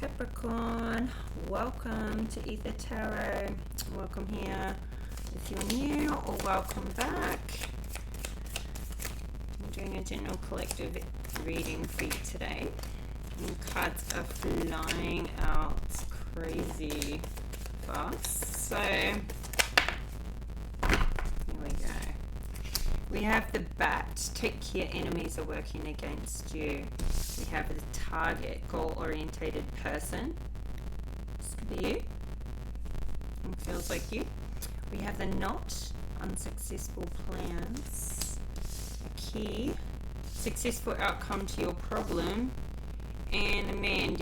Capricorn, welcome to Aether Tarot. Welcome here if you're new, or welcome back. I'm doing a general collective reading for you today. And cards are flying out crazy fast. So here we go. We have the bat. Take care, enemies are working against you. We have the target, goal-orientated person. This could be you. It feels like you. We have the knot, unsuccessful plans. A key, successful outcome to your problem. And a man,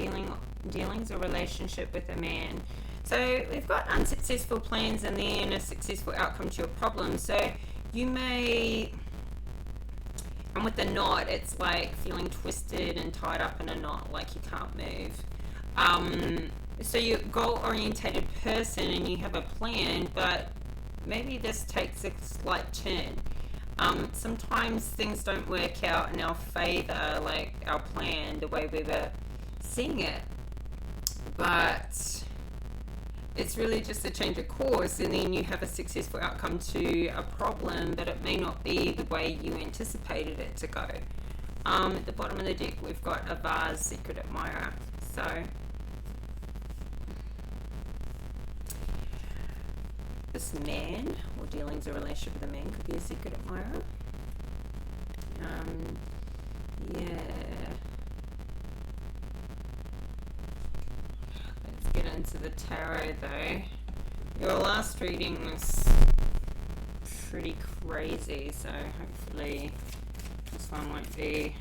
dealings or relationship with a man. So we've got unsuccessful plans and then a successful outcome to your problem. So you may, and with the knot, it's like feeling twisted and tied up in a knot, like you can't move. So you're a goal-orientated person and you have a plan, but maybe this takes a slight turn. Sometimes things don't work out in our favor, like our plan, the way we were seeing it. But it's really just a change of course, and then you have a successful outcome to a problem, but it may not be the way you anticipated it to go. At the bottom of the deck, we've got a vase, secret admirer. So this man, or dealings or relationship with a man, could be a secret admirer. Yeah. Let's get into the tarot though. Your last reading was pretty crazy, so hopefully this one won't be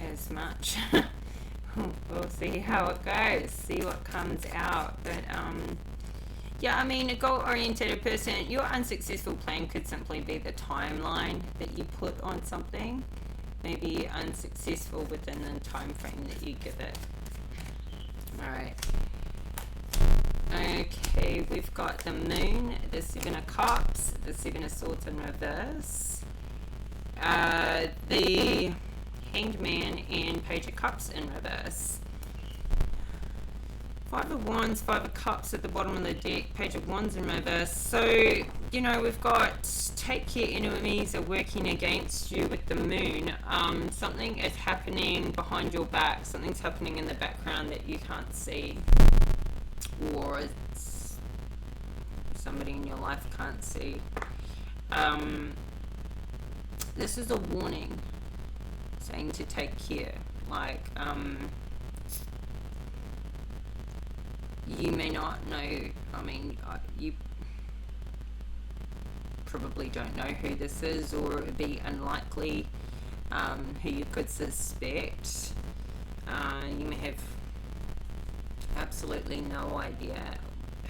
as much. We'll see how it goes, see what comes out. But yeah, I mean, a goal-oriented person, your unsuccessful plan could simply be the timeline that you put on something. Maybe unsuccessful within the time frame that you give it. Alright. Okay, we've got the moon, the Seven of Cups, the Seven of Swords in reverse, the Hanged Man, and Page of Cups in reverse. Five of Wands, Five of Cups at the bottom of the deck, Page of Wands in reverse. So, you know, we've got take care, enemies are working against you with the moon. Something is happening behind your back, something's happening in the background that you can't see. Or it's somebody in your life can't see. This is a warning saying to take care. Like, you may not know, I mean, you probably don't know who this is, or it would be unlikely who you could suspect. You may have absolutely no idea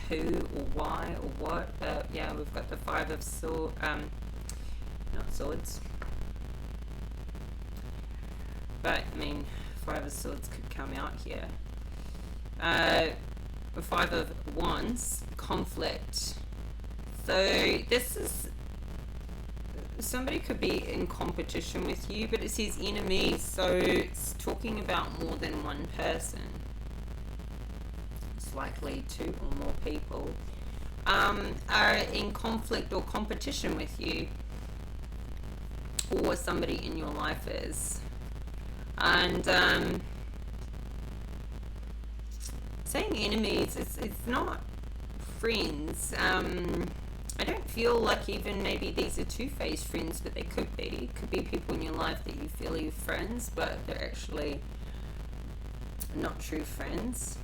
who or why or what, but yeah, we've got the Five of Swords, not swords, but I mean, Five of Swords could come out here. Five of Wands, conflict. So this is, somebody could be in competition with you, but it says enemies, so it's talking about more than one person. It's likely two or more people are in conflict or competition with you, or somebody in your life is. And saying enemies, it's not friends. I don't feel like even maybe these are two-faced friends, but they could be. Could be people in your life that you feel are friends, but they're actually not true friends.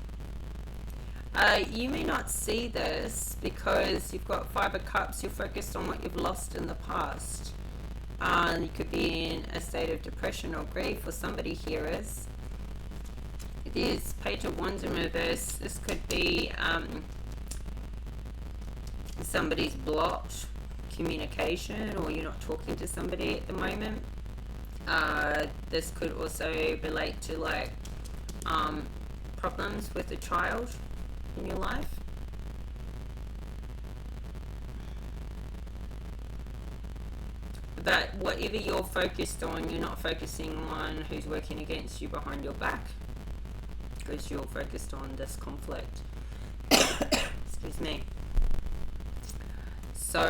You may not see this because you've got Five of Cups, you're focused on what you've lost in the past. You could be in a state of depression or grief, or somebody here is. There's Page of Wands in reverse. This could be somebody's blocked communication, or you're not talking to somebody at the moment. This could also relate to like problems with a child in your life. But whatever you're focused on, you're not focusing on who's working against you behind your back. because you're focused on this conflict. Excuse me. So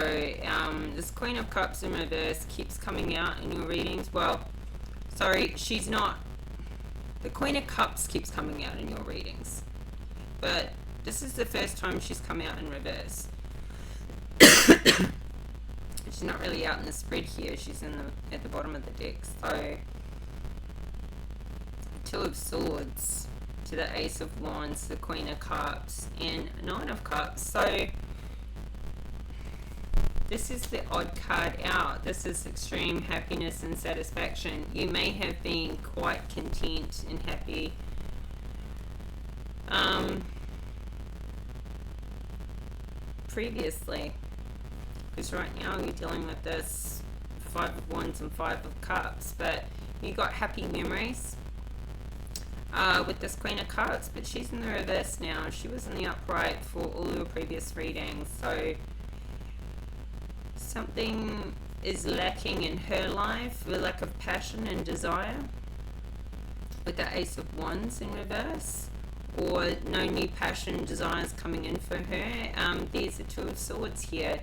this Queen of Cups in reverse keeps coming out in your readings. Well, sorry, she's not. The Queen of Cups keeps coming out in your readings, but this is the first time she's come out in reverse. She's not really out in the spread here. She's at the bottom of the deck. So Two of Swords to the Ace of Wands, the Queen of Cups, and Nine of Cups. So this is the odd card out. This is extreme happiness and satisfaction. You may have been quite content and happy. Previously, because right now you're dealing with this Five of Wands and Five of Cups, but you got happy memories with this Queen of Cups, but she's in the reverse now. She was in the upright for all your previous readings, so something is lacking in her life, a lack of passion and desire with the Ace of Wands in reverse, or no new passion, desires coming in for her. There's the Two of Swords here.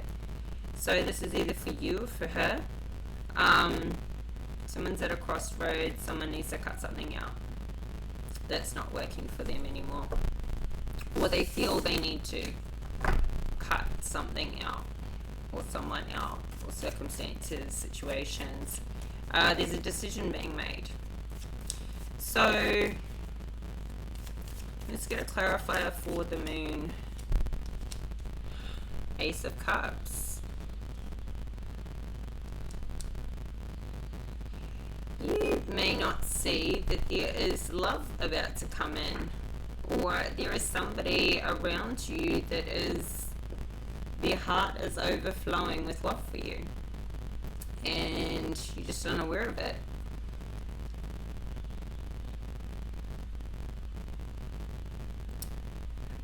So this is either for you or for her. Someone's at a crossroads. Someone needs to cut something out that's not working for them anymore, or they feel they need to cut something out, or someone out, or circumstances, situations. There's a decision being made. So let's get a clarifier for the Moon. Ace of Cups. You may not see that there is love about to come in, or there is somebody around you that is, their heart is overflowing with love for you, and you're just unaware of it.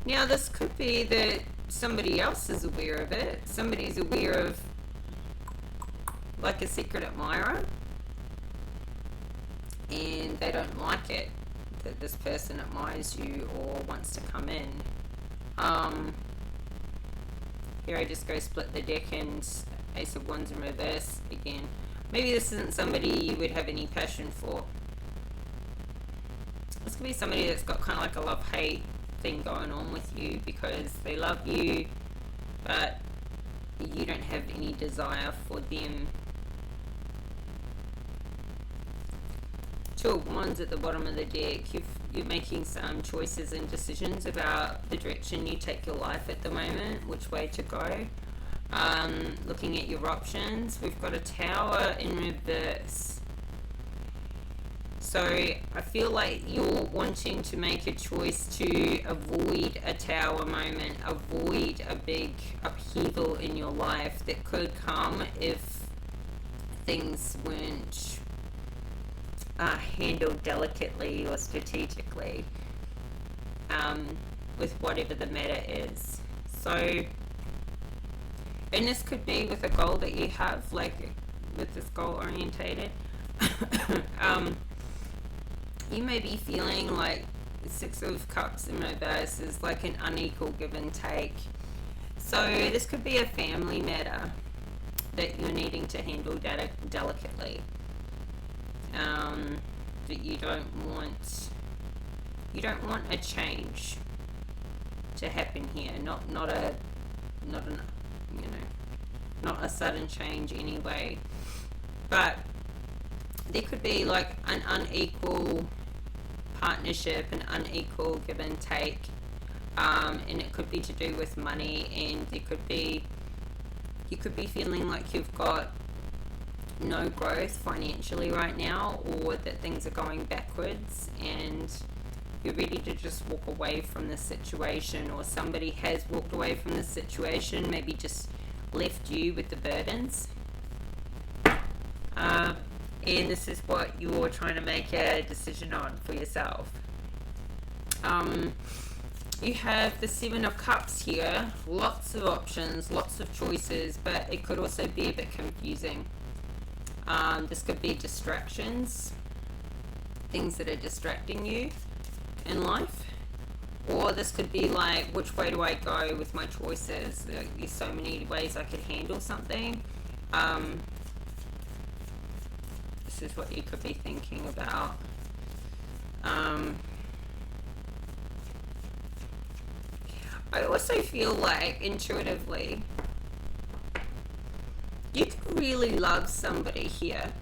Now this could be that somebody else is aware of it. Somebody's aware of, like, a secret admirer, and they don't like it that this person admires you or wants to come in. Here I just go split the deck and Ace of Wands in reverse again. Maybe this isn't somebody you would have any passion for. This could be somebody that's got kind of like a love-hate thing going on with you, because they love you but you don't have any desire for them. Two of Wands at the bottom of the deck. You're making some choices and decisions about the direction you take your life at the moment, which way to go. Looking at your options. We've got a Tower in reverse. So I feel like you're wanting to make a choice to avoid a Tower moment, avoid a big upheaval in your life that could come if things weren't handled delicately or strategically with whatever the matter is. So, and this could be with a goal that you have, like with this goal orientated. You may be feeling like the Six of Cups in reverse is like an unequal give and take. So this could be a family matter that you're needing to handle delicately. That you don't want a change to happen here. Not a sudden change anyway. But there could be like an unequal partnership, an unequal give and take, and it could be to do with money, and you could be feeling like you've got no growth financially right now, or that things are going backwards and you're ready to just walk away from this situation, or somebody has walked away from this situation, maybe just left you with the burdens, and this is what you're trying to make a decision on for yourself. You have the Seven of Cups here, lots of options, lots of choices, but it could also be a bit confusing. This could be distractions, things that are distracting you, in life. Or this could be like, which way do I go with my choices? There's so many ways I could handle something. This is what you could be thinking about. I also feel like intuitively you could really love somebody here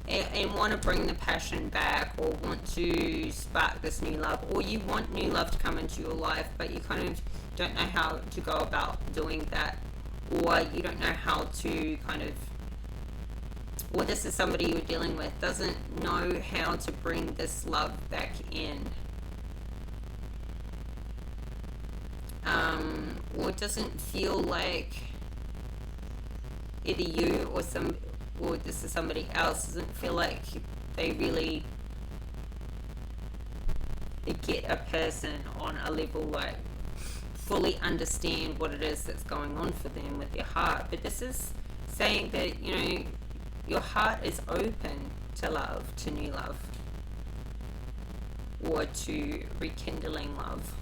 and want to bring the passion back, or want to spark this new love, or you want new love to come into your life, but you kind of don't know how to go about doing that, or you don't know how to kind of, or this is somebody you're dealing with doesn't know how to bring this love back in, or doesn't feel like either you or this is somebody else doesn't feel like they really get a person on a level, like fully understand what it is that's going on for them with their heart. But this is saying that, you know, your heart is open to love, to new love, or to rekindling love.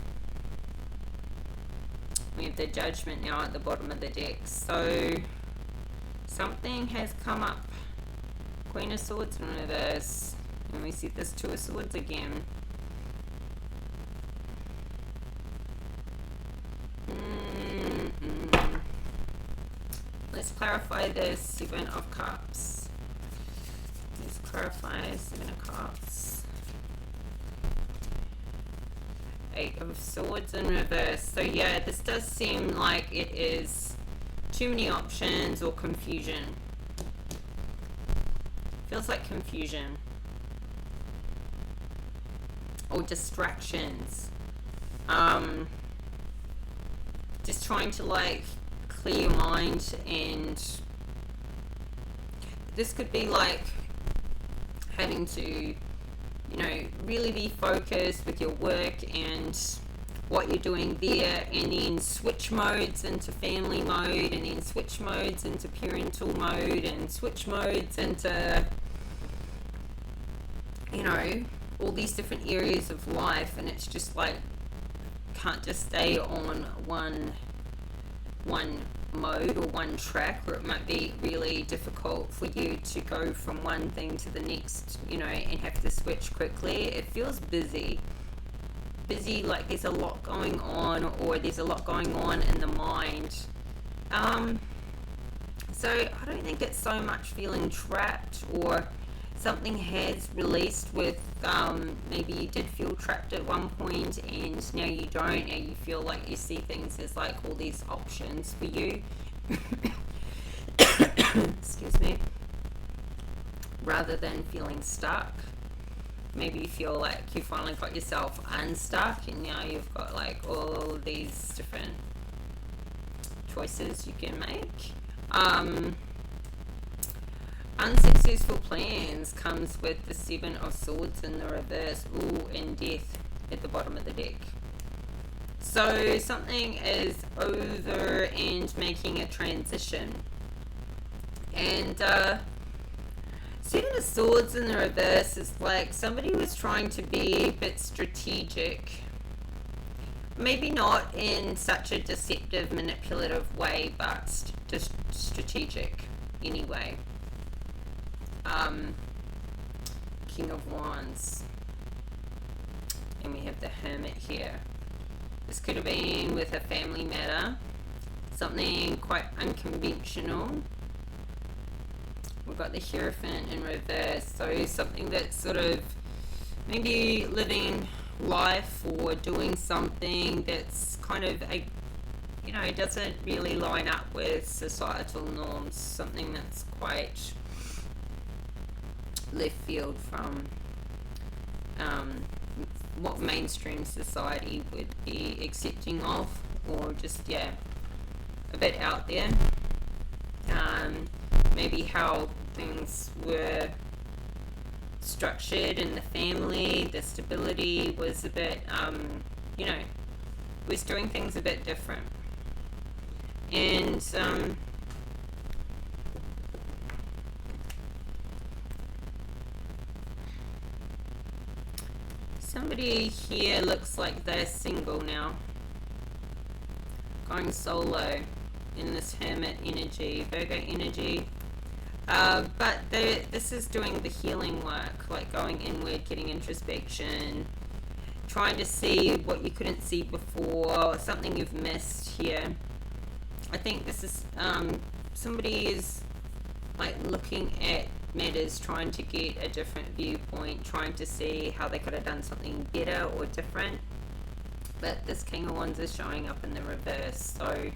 We have the Judgment now at the bottom of the deck. So something has come up. Queen of Swords in reverse. And we see this Two of Swords again. Let's clarify the Seven of Cups. Let's clarify Seven of Cups. Eight of Swords in reverse. So yeah, this does seem like it is too many options or confusion. Feels like confusion. Or distractions. Just trying to like clear your mind, and this could be like having to, you know, really be focused with your work and what you're doing there, and then switch modes into family mode, and then switch modes into parental mode, and switch modes into, you know, all these different areas of life, and it's just like can't just stay on one mode or one track, or it might be really difficult for you to go from one thing to the next, you know, and have to switch quickly. It feels busy, like there's a lot going on, or there's a lot going on in the mind. So I don't think it's so much feeling trapped, or something has released with, maybe you did feel trapped at one point and now you don't, and you feel like you see things as like all these options for you. Excuse me. Rather than feeling stuck. Maybe you feel like you finally got yourself unstuck, and now you've got like all these different choices you can make. Unsuccessful plans comes with the Seven of Swords in the reverse. Ooh, and Death at the bottom of the deck. So something is over and making a transition. And Seven of Swords in the reverse is like somebody was trying to be a bit strategic. Maybe not in such a deceptive, manipulative way, but just strategic anyway. King of Wands, and we have the Hermit here. This could have been with a family matter, something quite unconventional. We've got the Hierophant in reverse, so something that's sort of maybe living life or doing something that's kind of a, you know, doesn't really line up with societal norms, something that's quite left field from what mainstream society would be accepting of, or just, yeah, a bit out there. Maybe how things were structured in the family, the stability was a bit, you know, was doing things a bit different. And somebody here looks like they're single now, going solo in this Hermit energy, Virgo energy. But this is doing the healing work, like going inward, getting introspection, trying to see what you couldn't see before, something you've missed here. I think this is somebody is like looking at matters, trying to get a different viewpoint, trying to see how they could have done something better or different. But this King of Wands is showing up in the reverse, so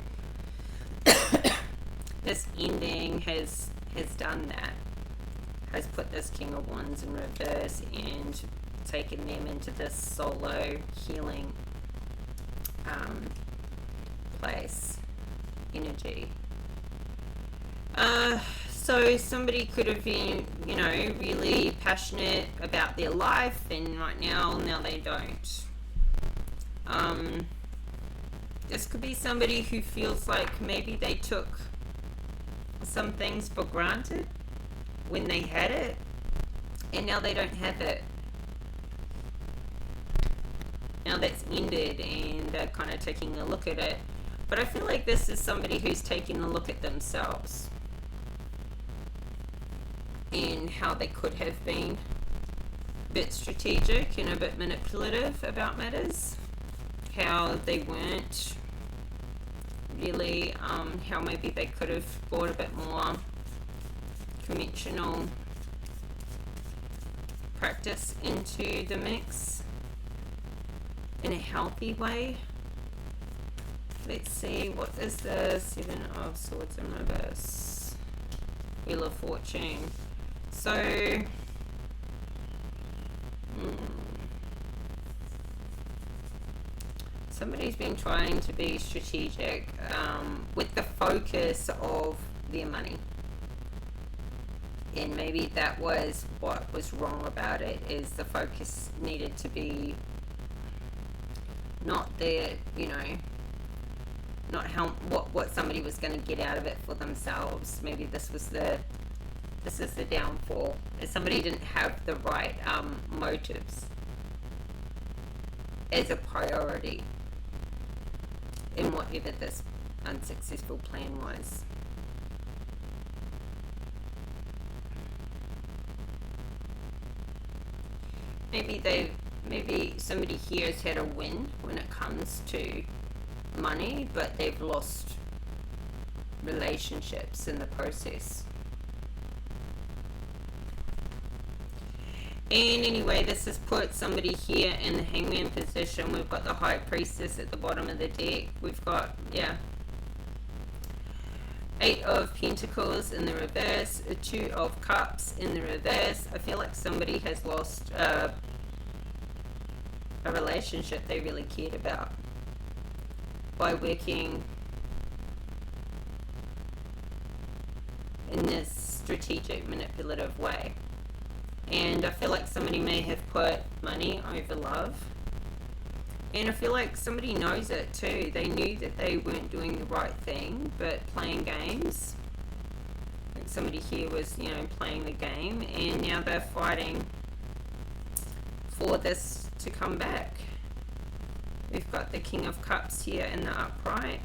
this ending has done that, has put this King of Wands in reverse and taken them into this solo healing place energy. So somebody could have been, you know, really passionate about their life, and right now they don't. This could be somebody who feels like maybe they took some things for granted when they had it, and now they don't have it. Now that's ended and they're kind of taking a look at it. But I feel like this is somebody who's taking a look at themselves and how they could have been a bit strategic and a bit manipulative about matters, how they weren't really, how maybe they could have brought a bit more conventional practice into the mix in a healthy way. Let's see, what is the Seven of Swords in reverse? Wheel of Fortune. So somebody's been trying to be strategic with the focus of their money, and maybe that was what was wrong about it, is the focus needed to be not there, you know, not how what somebody was going to get out of it for themselves. Maybe this is the downfall, is somebody didn't have the right motives as a priority in whatever this unsuccessful plan was. Maybe somebody here has had a win when it comes to money, but they've lost relationships in the process. And anyway, this has put somebody here in the Hangman position. We've got the High Priestess at the bottom of the deck. We've got, Eight of Pentacles in the reverse, a Two of Cups in the reverse. I feel like somebody has lost a relationship they really cared about by working in this strategic, manipulative way. And I feel like somebody may have put money over love. And I feel like somebody knows it too. They knew that they weren't doing the right thing, but playing games. I think somebody here was, you know, playing the game, and now they're fighting for this to come back. We've got the King of Cups here in the upright.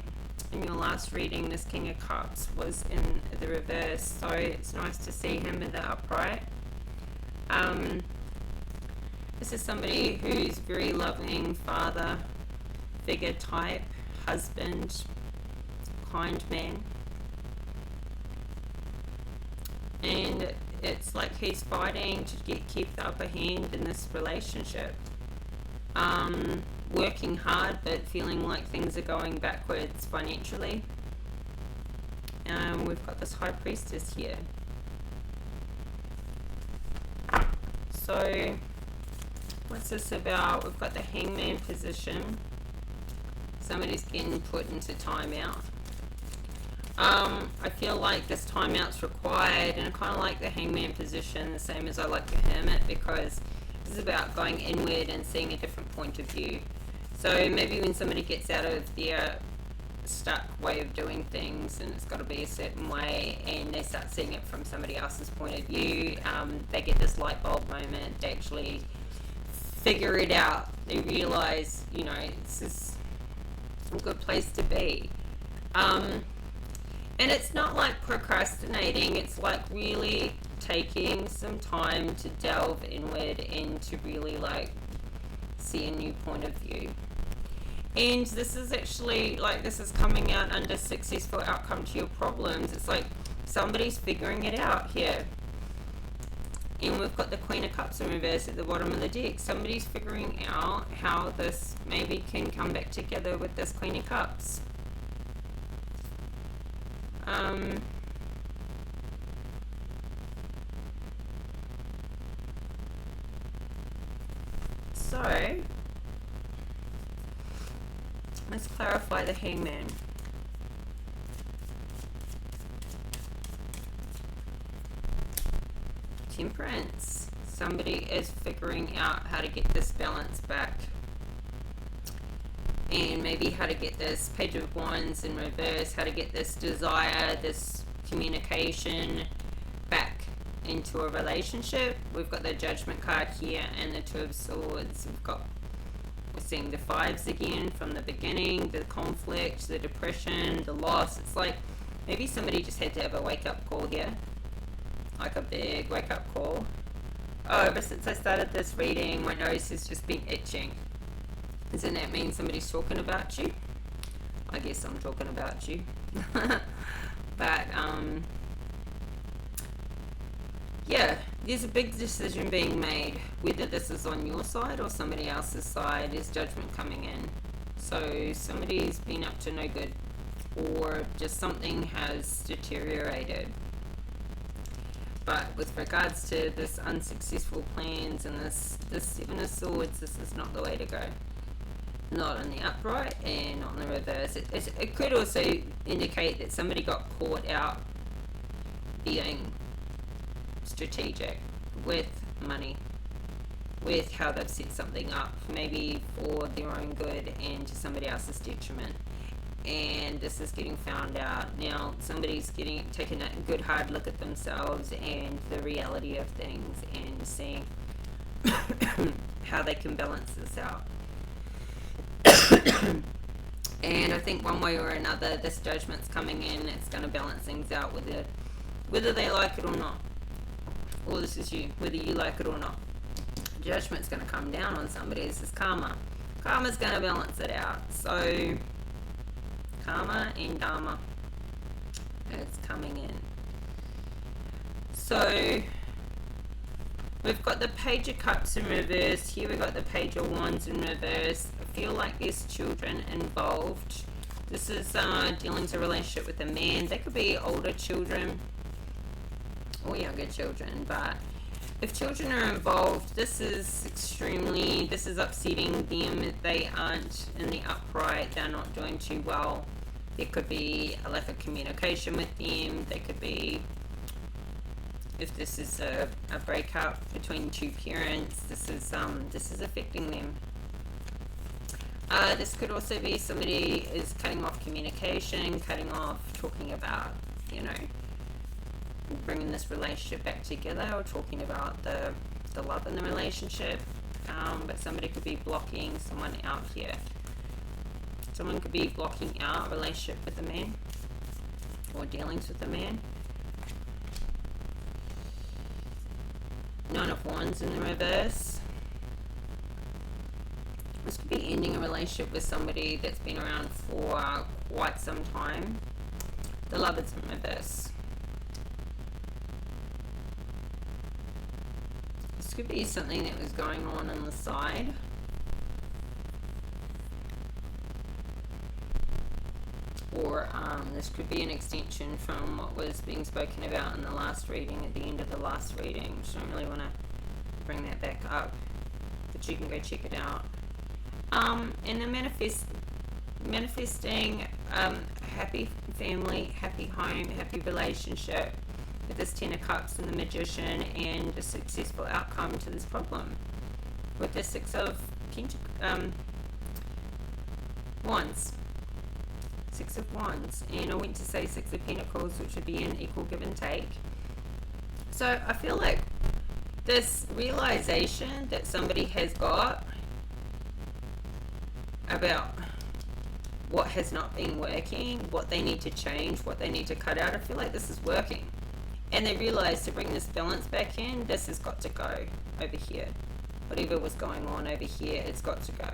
In your last reading, this King of Cups was in the reverse, so it's nice to see him in the upright. This is somebody who's very loving, father figure type, husband, kind man. And it's like he's fighting to keep the upper hand in this relationship. Working hard, but feeling like things are going backwards financially. We've got this High Priestess here. So what's this about? We've got the Hangman position. Somebody's getting put into timeout. I feel like this timeout's required, and I kind of like the Hangman position the same as I like the Hermit, because this is about going inward and seeing a different point of view. So maybe when somebody gets out of their stuck way of doing things, and it's got to be a certain way, and they start seeing it from somebody else's point of view, they get this light bulb moment to actually figure it out. They realize, you know, this is a good place to be. And it's not like procrastinating, it's like really taking some time to delve inward and to really like see a new point of view. And this is actually like, this is coming out under successful outcome to your problems. It's like somebody's figuring it out here. And we've got the Queen of Cups in reverse at the bottom of the deck. Somebody's figuring out how this maybe can come back together with this Queen of Cups. So let's clarify the Hangman. Temperance. Somebody is figuring out how to get this balance back, and maybe how to get this Page of Wands in reverse, how to get this desire, this communication back into a relationship. We've got the Judgment card here and the Two of Swords. We're seeing the fives again from the beginning, the conflict, the depression, the loss. It's like maybe somebody just had to have a wake-up call here, like a big wake-up call. Oh, ever since I started this reading, my nose has just been itching. Doesn't that mean somebody's talking about you? I guess I'm talking about you. But yeah, there's a big decision being made. Whether this is on your side or somebody else's side, is Judgment coming in. So somebody's been up to no good, or just something has deteriorated. But with regards to this unsuccessful plans and this Seven of Swords, this is not the way to go. Not on the upright and not on the reverse. It could also indicate that somebody got caught out being strategic with money, with how they've set something up, maybe for their own good and to somebody else's detriment. And this is getting found out. Now somebody's taking a good hard look at themselves and the reality of things, and seeing how they can balance this out. And I think one way or another, this Judgment's coming in. It's going to balance things out, whether they like it or not. Or this is you, whether you like it or not. Judgment's going to come down on somebody. This is karma. Karma's going to balance it out. So karma and dharma, it's coming in. So we've got the Page of Cups in reverse. Here we've got the Page of Wands in reverse. I feel like there's children involved. This is dealing with a relationship with a man. They could be older children or younger children, but if children are involved, this is upsetting them. They aren't in the upright. They're not doing too well. There could be a lack of communication with them. They could be, if this is a breakup between two parents, this is affecting them. This could also be somebody is cutting off communication, cutting off talking about, you know, bringing this relationship back together, or talking about the love in the relationship. But somebody could be blocking someone out here. Someone could be blocking out a relationship with a man, or dealings with a man. Nine of Wands in the reverse. This could be ending a relationship with somebody that's been around for quite some time. The Lovers in reverse. This could be something that was going on the side. Or this could be an extension from what was being spoken about in the last reading, at the end of the last reading. So I don't really want to bring that back up, but you can go check it out. And then manifesting happy family, happy home, happy relationship with this Ten of Cups and the Magician, and a successful outcome to this problem with the Six of Wands. Six of Wands, and I went to say Six of Pentacles, which would be an equal give and take. So I feel like this realization that somebody has got about what has not been working, what they need to change, what they need to cut out. I feel like this is working. And they realize to bring this balance back in, this has got to go over here. Whatever was going on over here, it's got to go.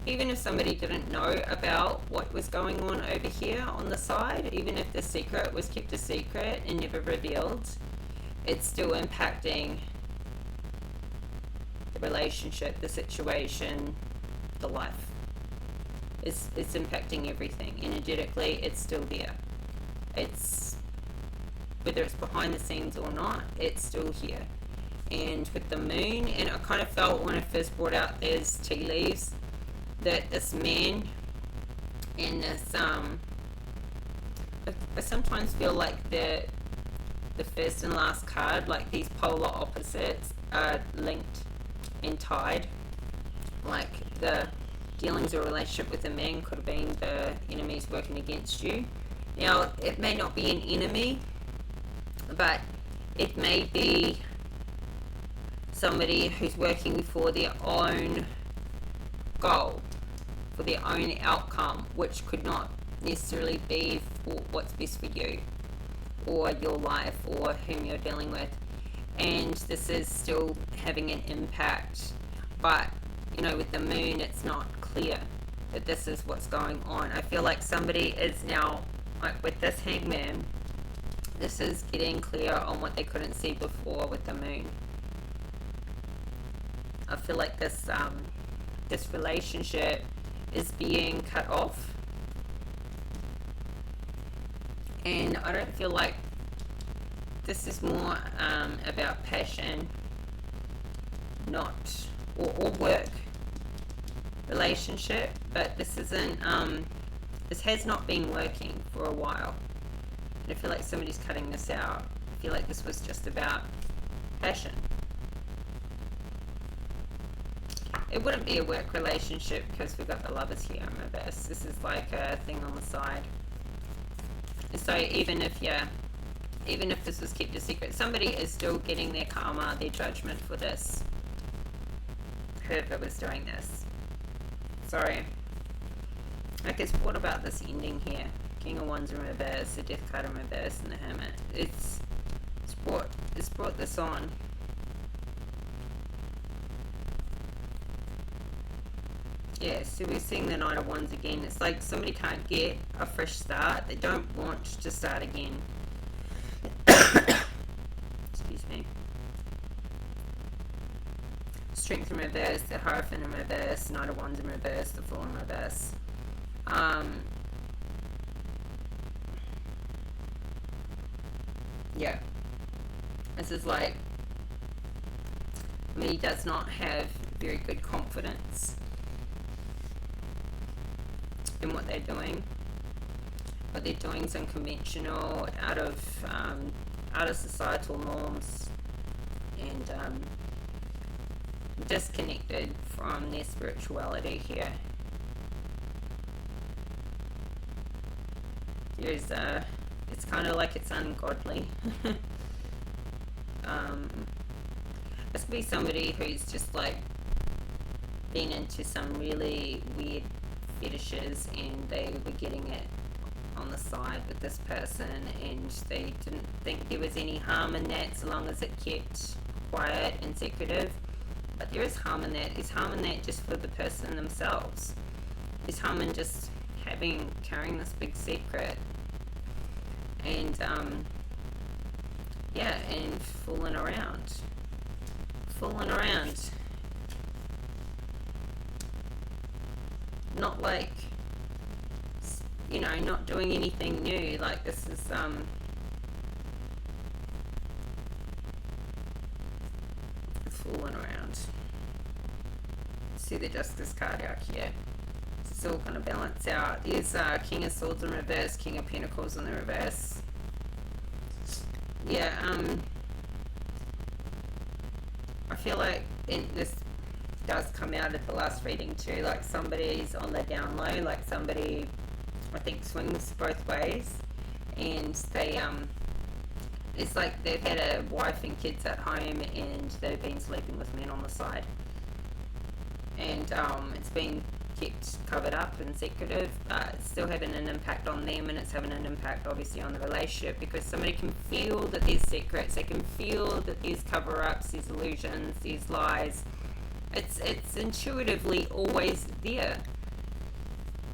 Even if somebody didn't know about what was going on over here on the side, even if the secret was kept a secret and never revealed, it's still impacting the relationship, the situation, the life. It's impacting everything. Energetically, it's still there. It's, whether it's behind the scenes or not, it's still here. And with the moon, and I kind of felt when I first brought out these tea leaves, that this man and this, I sometimes feel like the first and last card, like these polar opposites are linked and tied. Like the dealings or relationship with a man could have been the enemies working against you. Now, it may not be an enemy, but it may be somebody who's working for their own goal, for their own outcome, which could not necessarily be for what's best for you or your life or whom you're dealing with. And this is still having an impact, but you know, with the moon, it's not clear that this is what's going on. I feel like somebody is now, like with this hangman, this is getting clear on what they couldn't see before with the moon. I feel like this this relationship is being cut off, and I don't feel like this is more about passion, not or work relationship, but this isn't this has not been working for a while, and I feel like somebody's cutting this out. I feel like this was just about passion. It wouldn't be a work relationship because we've got the lovers here in reverse. This is like a thing on the side. So even if this was kept a secret, somebody is still getting their karma, their judgment for this. Whoever was doing this. Sorry. I guess what about this ending here? King of Wands in reverse, the Death card in reverse, and the Hermit. It's brought this on. Yeah, so we're seeing the Knight of Wands again. It's like somebody can't get a fresh start. They don't want to start again. Excuse me. Strength in reverse, the Hierophant in reverse, Knight of Wands in reverse, the Fool in reverse. Yeah. This is like, he does not have very good confidence in what they're doing. What they're doing is unconventional, out of societal norms, and disconnected from their spirituality here. There's it's kind of like it's ungodly. This could be somebody who's just like been into some really weird fetishes, and they were getting it on the side with this person, and they didn't think there was any harm in that so long as it kept quiet and secretive. But there is harm in that. There's harm in that just for the person themselves. There's harm in just carrying this big secret, and yeah, and fooling around. Not like, you know, not doing anything new. Like this is fooling around. See the Justice card out here. It's all going to balance out. There's King of Swords in reverse, King of Pentacles in the reverse. Yeah, I feel like this does come out at the last reading too, like somebody's on the down low, like somebody I think swings both ways, and they it's like they've had a wife and kids at home and they've been sleeping with men on the side. And it's been kept covered up and secretive, but it's still having an impact on them, and it's having an impact obviously on the relationship, because somebody can feel that there's secrets, they can feel that there's cover-ups, there's illusions, there's lies. It's intuitively always there.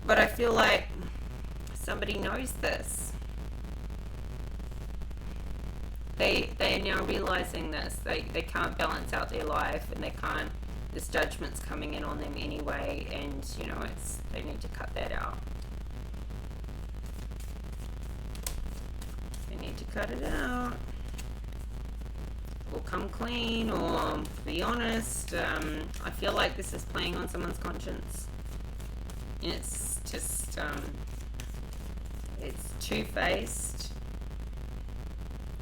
But I feel like somebody knows this. They are now realizing this. They can't balance out their life, and they can't. This judgment's coming in on them anyway, and you know, they need to cut that out. They need to cut it out, or come clean, or be honest. I feel like this is playing on someone's conscience, and it's just it's two-faced.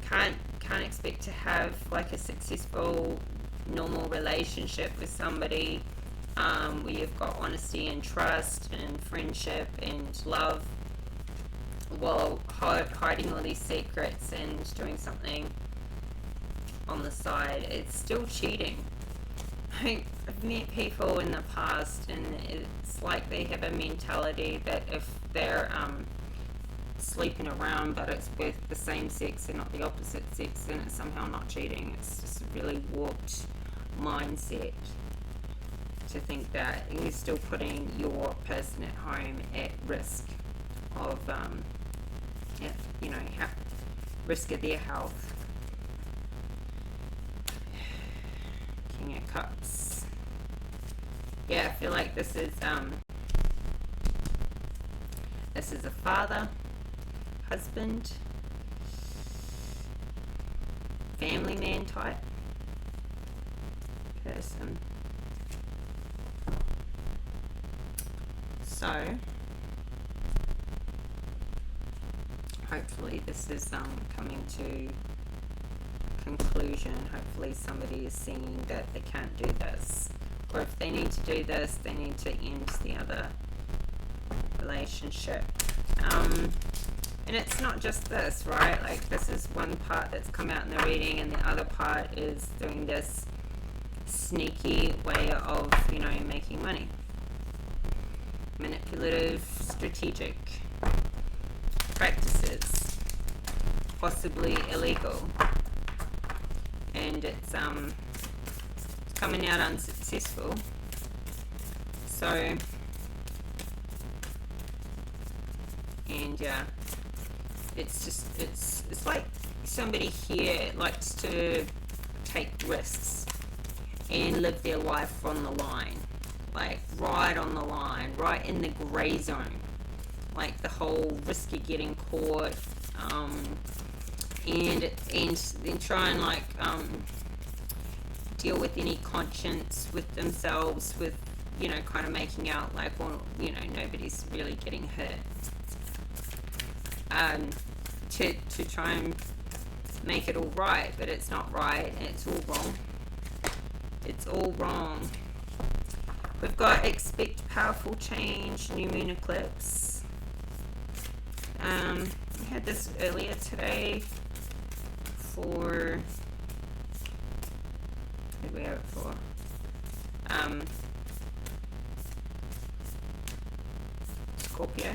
Can't expect to have like a successful normal relationship with somebody where you've got honesty and trust and friendship and love, while hiding all these secrets and doing something on the side. It's still cheating. I've met people in the past, and it's like they have a mentality that if they're sleeping around but it's with the same sex and not the opposite sex, then it's somehow not cheating. It's just a really warped mindset to think that you're still putting your person at home at risk of risk of their health. King of Cups. Yeah, I feel like this is a father, husband, family man type person. So hopefully this is coming to conclusion. Hopefully somebody is seeing that they can't do this, or if they need to do this, they need to end the other relationship. And it's not just this, right? Like, this is one part that's come out in the reading, and the other part is doing this sneaky way of, you know, making money. Manipulative, strategic practices, possibly illegal. And it's coming out unsuccessful. So, and yeah, it's just, it's like somebody here likes to take risks and live their life on the line, like right on the line, right in the gray zone, like the whole risk of getting caught, and then try and like deal with any conscience with themselves, with, you know, kind of making out like, well, you know, nobody's really getting hurt, to try and make it all right, but it's not right, and it's all wrong. It's all wrong. We've got expect powerful change, new moon eclipse. We had this earlier today for, what did we have it for? Scorpio.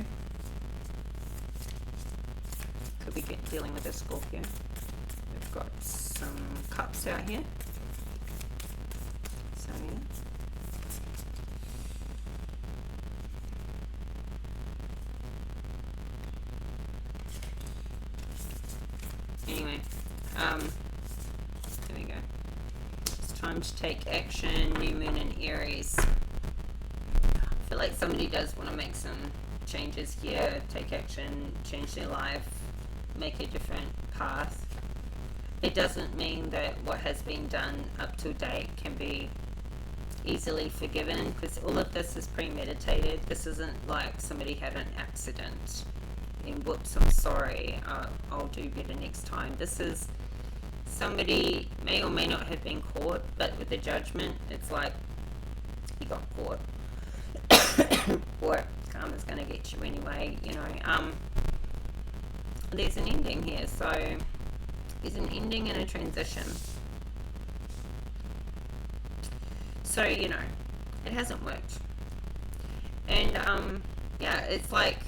Could be dealing with a Scorpio. We've got some cups out here. So yeah. Anyway, there we go. It's time to take action. New moon in Aries. I feel like somebody does want to make some changes here, take action, change their life, make a different path. It doesn't mean that what has been done up to date can be easily forgiven, because all of this is premeditated. This isn't like somebody had an accident and whoops, I'm sorry, I'll do better next time. This is somebody may or may not have been caught, but with the judgment, it's like you got caught. Or karma's going to get you anyway, you know. There's an ending here, so There's an ending and a transition. So, you know, it hasn't worked. And, yeah, it's like,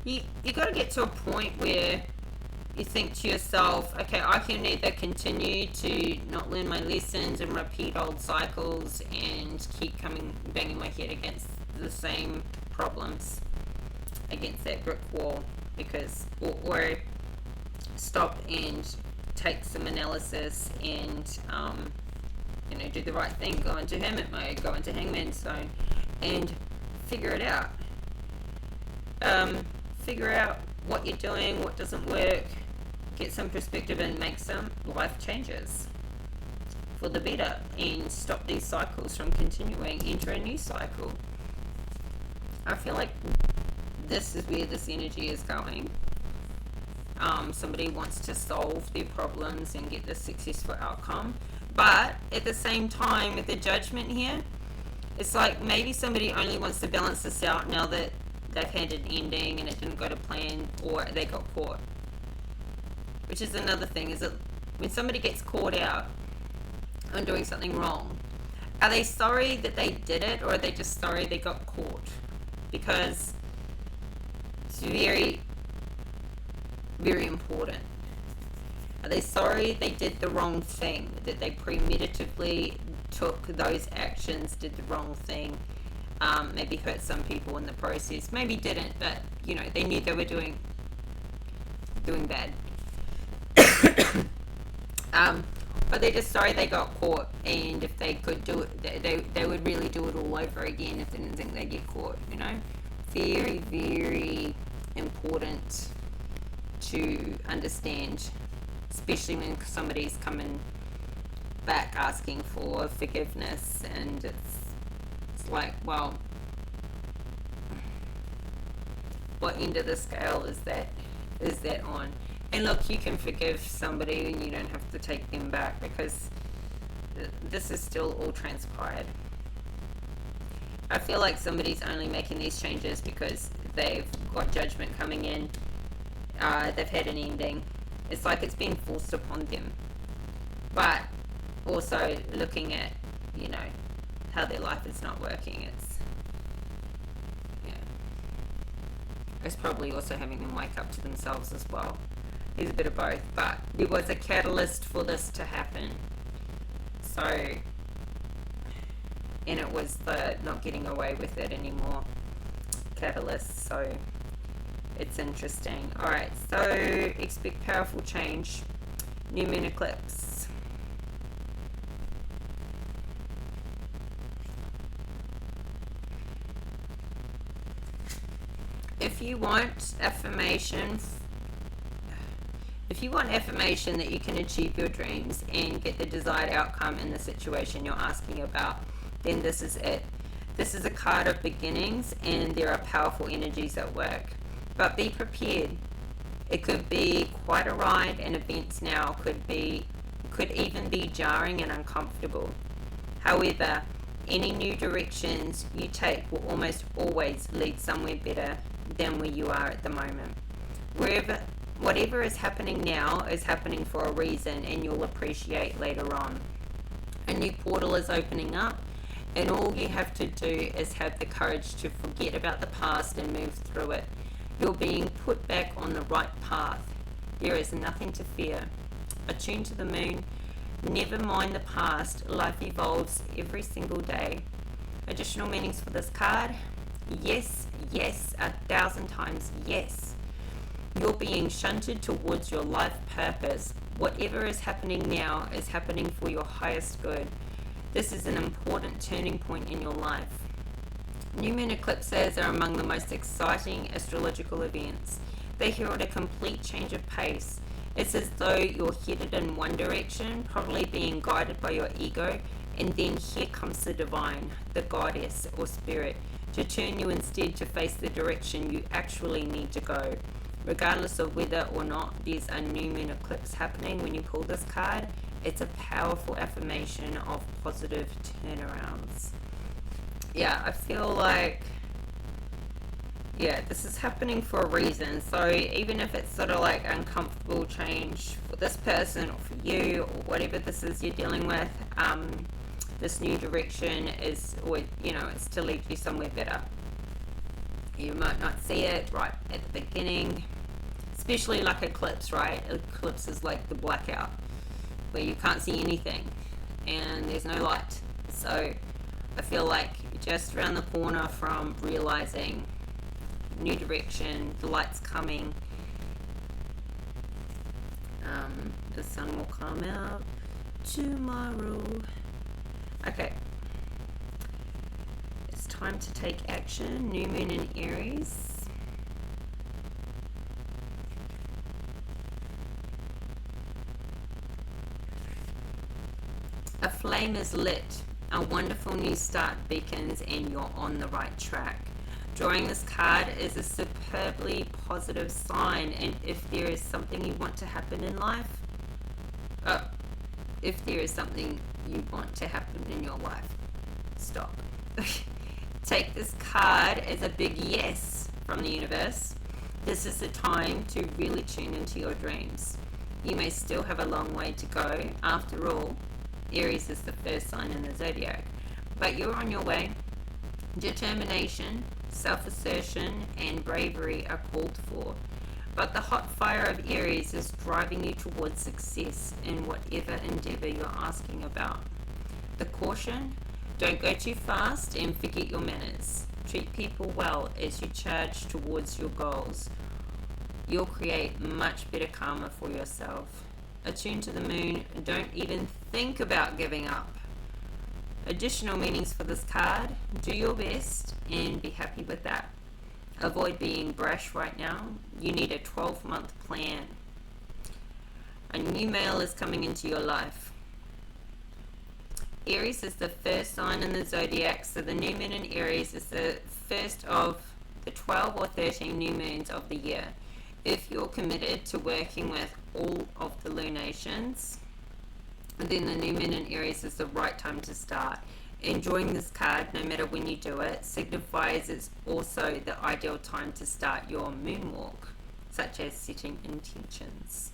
you got to get to a point where you think to yourself, okay, I can either continue to not learn my lessons and repeat old cycles and keep banging my head against the same problems, against that brick wall, because, or stop and take some analysis and, you know, do the right thing, go into hermit mode, go into hangman stone, and figure it out. Figure out what you're doing, what doesn't work, get some perspective and make some life changes for the better, and stop these cycles from continuing, enter a new cycle. I feel like this is where this energy is going. Somebody wants to solve their problems and get the successful outcome, but at the same time, with the judgment here, it's like maybe somebody only wants to balance this out now that they've had an ending and it didn't go to plan, or they got caught. Which is another thing, is that when somebody gets caught out on doing something wrong, are they sorry that they did it, or are they just sorry they got caught? Because it's very, very important. Are they sorry they did the wrong thing, that they premeditatively took those actions, did the wrong thing, maybe hurt some people in the process, maybe didn't, but you know, they knew they were doing bad. But they're just sorry they got caught, and if they could do it, they would really do it all over again if they didn't think they'd get caught, you know. Very, very important to understand, especially when somebody's coming back asking for forgiveness, and it's like, well, what end of the scale is that on? And look, you can forgive somebody and you don't have to take them back, because this is still all transpired. I feel like somebody's only making these changes because they've got judgment coming in, they've had an ending. It's like it's been forced upon them. But also looking at, you know, how their life is not working, it's probably also having them wake up to themselves as well. There's a bit of both, but there was a catalyst for this to happen. So, and it was the not getting away with it anymore catalyst. So it's interesting. Alright, so expect powerful change. New moon eclipse. If you want affirmation that you can achieve your dreams and get the desired outcome in the situation you're asking about, then this is it. This is a card of beginnings, and there are powerful energies at work. But be prepared. It could be quite a ride, and events now could even be jarring and uncomfortable. However, any new directions you take will almost always lead somewhere better than where you are at the moment. Whatever is happening now is happening for a reason, and you'll appreciate later on. A new portal is opening up, and all you have to do is have the courage to forget about the past and move through it. You're being put back on the right path. There is nothing to fear. Attune to the moon. Never mind the past. Life evolves every single day. Additional meanings for this card. Yes, yes, 1,000 times yes. You're being shunted towards your life purpose. Whatever is happening now is happening for your highest good. This is an important turning point in your life. New moon eclipses are among the most exciting astrological events. They herald a complete change of pace. It's as though you're headed in one direction, probably being guided by your ego, and then here comes the divine, the goddess or spirit, to turn you instead to face the direction you actually need to go. Regardless of whether or not there's a new moon eclipse happening when you pull this card, it's a powerful affirmation of positive turnarounds. Yeah, I feel like, yeah, this is happening for a reason. So even if it's sort of like uncomfortable change for this person or for you or whatever this is you're dealing with, this new direction is, or you know, it's to lead you somewhere better. You might not see it right at the beginning, especially like eclipse, right? Eclipse is like the blackout where you can't see anything and there's no light. So I feel like you're just around the corner from realizing new direction, the light's coming. The sun will come out tomorrow. Okay, it's time to take action. New moon in Aries. A flame is lit. A wonderful new start beckons and you're on the right track. Drawing this card is a superbly positive sign, and if there is something you want to happen in life, if there is something you want to happen in your life, stop. Take this card as a big yes from the universe. This is the time to really tune into your dreams. You may still have a long way to go. After all, Aries is the first sign in the zodiac, but you're on your way. Determination, self-assertion, and bravery are called for, but the hot fire of Aries is driving you towards success in whatever endeavor you're asking about. The caution: don't go too fast and forget your manners. Treat people well as you charge towards your goals. You'll create much better karma for yourself. Attuned to the moon, don't even think about giving up. Additional meanings for this card: do your best and be happy with that. Avoid being brash right now. You need a 12-month plan. A new male is coming into your life. Aries is the first sign in the zodiac, so the new moon in Aries is the first of the 12 or 13 new moons of the year. If you're committed to working with all of the lunations, then the new moon in Aries is the right time to start. Enjoying this card, no matter when you do it, signifies it's also the ideal time to start your moonwalk, such as setting intentions.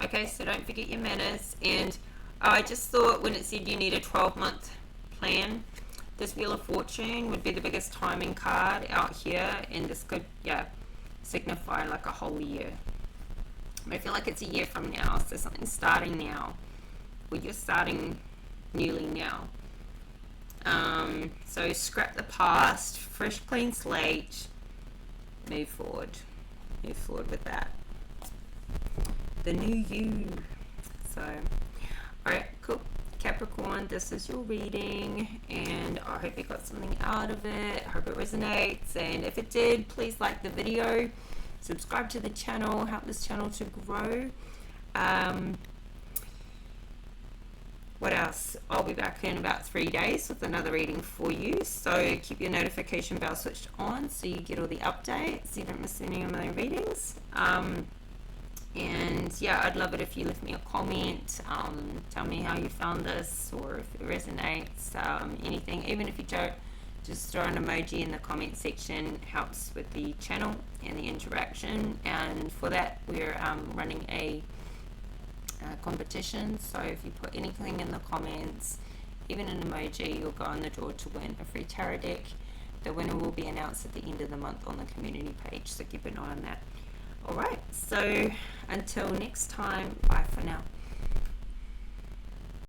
Okay, so don't forget your manners. And I just thought when it said you need a 12-month plan, this Wheel of Fortune would be the biggest timing card out here, and this could, yeah, signify like a whole year. But I feel like it's a year from now, so something's starting now. Well, you're starting newly now. So scrap the past, fresh clean slate, move forward with that. The new you. So, alright, cool. Capricorn, this is your reading, and I hope you got something out of it. I hope it resonates, and if it did, please like the video, subscribe to the channel, help this channel to grow. What else? I'll be back in about 3 days with another reading for you, so keep your notification bell switched on so you get all the updates, so you don't miss any of my readings. And yeah, I'd love it if you left me a comment, tell me how you found this, or if it resonates, anything. Even if you don't, just throw an emoji in the comment section. It helps with the channel and the interaction, and for that we're running a competition, so if you put anything in the comments, even an emoji, you'll go on the draw to win a free tarot deck. The winner will be announced at the end of the month on the community page, so keep an eye on that. Alright, so until next time, bye for now.